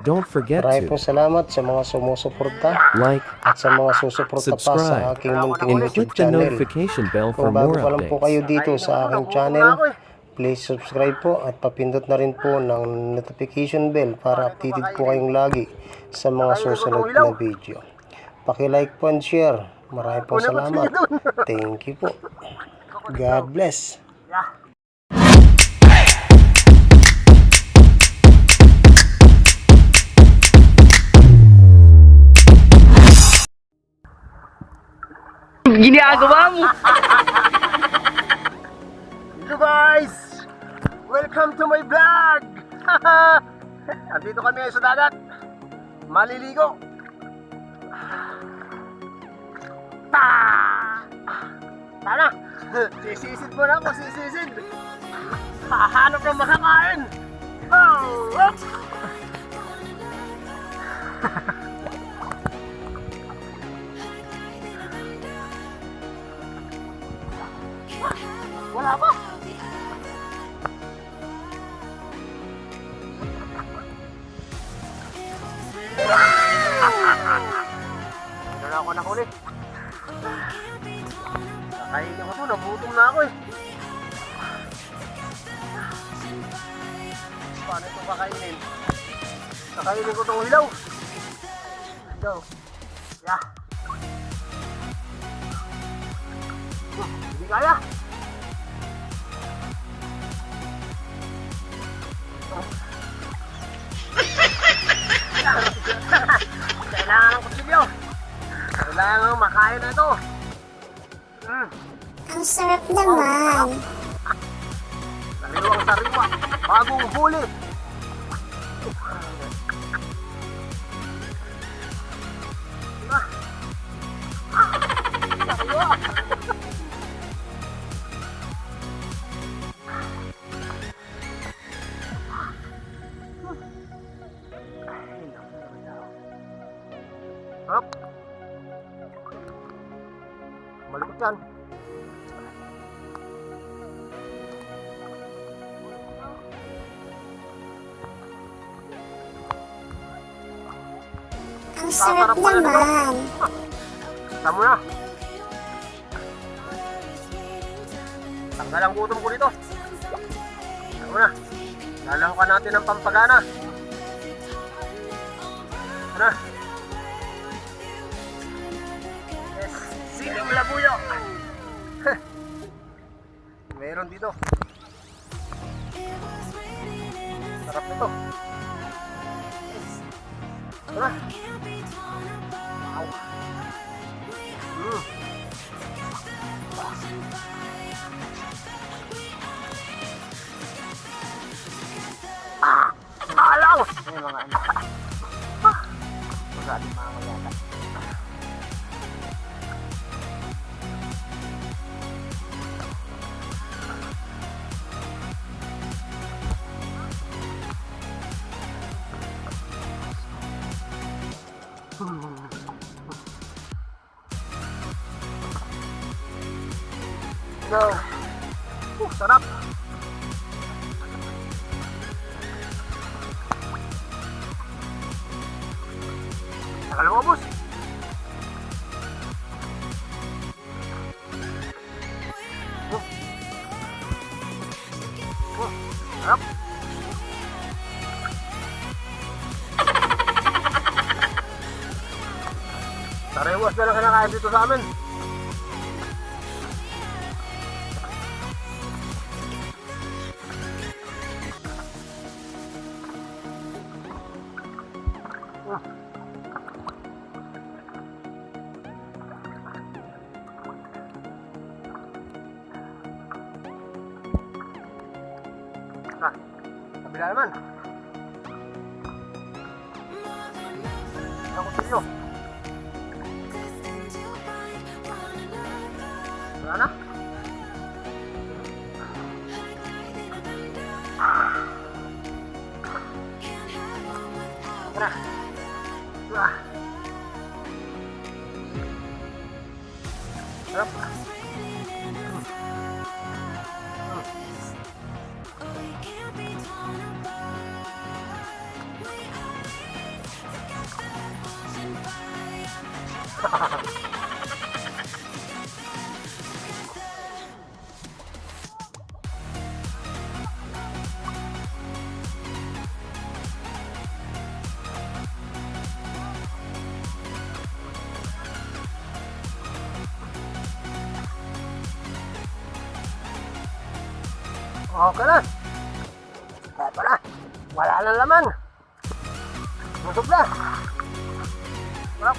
Don't forget Maraming to pong salamat sa mga sumusuporta like, at sa mga susuporta pa sa subscribe, aking munting and YouTube click the channel. notification bell for Kung bago more pa lang po kayo updates. dito sa aking channel, please subscribe po at papindot na rin po ng notification bell para updated po kayong lagi sa mga susunod na video. Paki-like po and share. Maraming pong salamat. Thank you po. God bless. Ginagawa mo! Hello guys! Welcome to my vlog! Andito kami sa dagat. Maliligo. Tara! Sisisid mo na ako, sisisid! Hahanap ng makakain! Oh! Up! Wala pa! Wala na ako nakuli. Kakainin ko to, nabutom na ako eh. Paano ito kakainin? Kakainin ko itong hilaw. Hilaw. Yeah. Hindi kaya. Kailangan ng kutsilyo. Kailangan makain na ito. Ang sarap naman. Sariwang sariwa. Bagong huli. Sariwa. Hop. Malikot yan. Ang sarap naman. Tama na. Tanggal ang gutom ko dito. Tama na. Lalahukan natin ang pampagana. Tara. Yes. Siling labuyo. Meron dito. Sarap nito. Tara. Wow. Alaw! May mga anak. Magali mga mayata. No. Sarap. Nakalawa mo, boss. Sarap. Sariwas na lang kinakain dito sa amin. Kabila naman. Ang kutsilyo. Wala na. Tara. Tara. Sarap. Okay na. Eto na. Wala nang laman. Busog na. Sarap.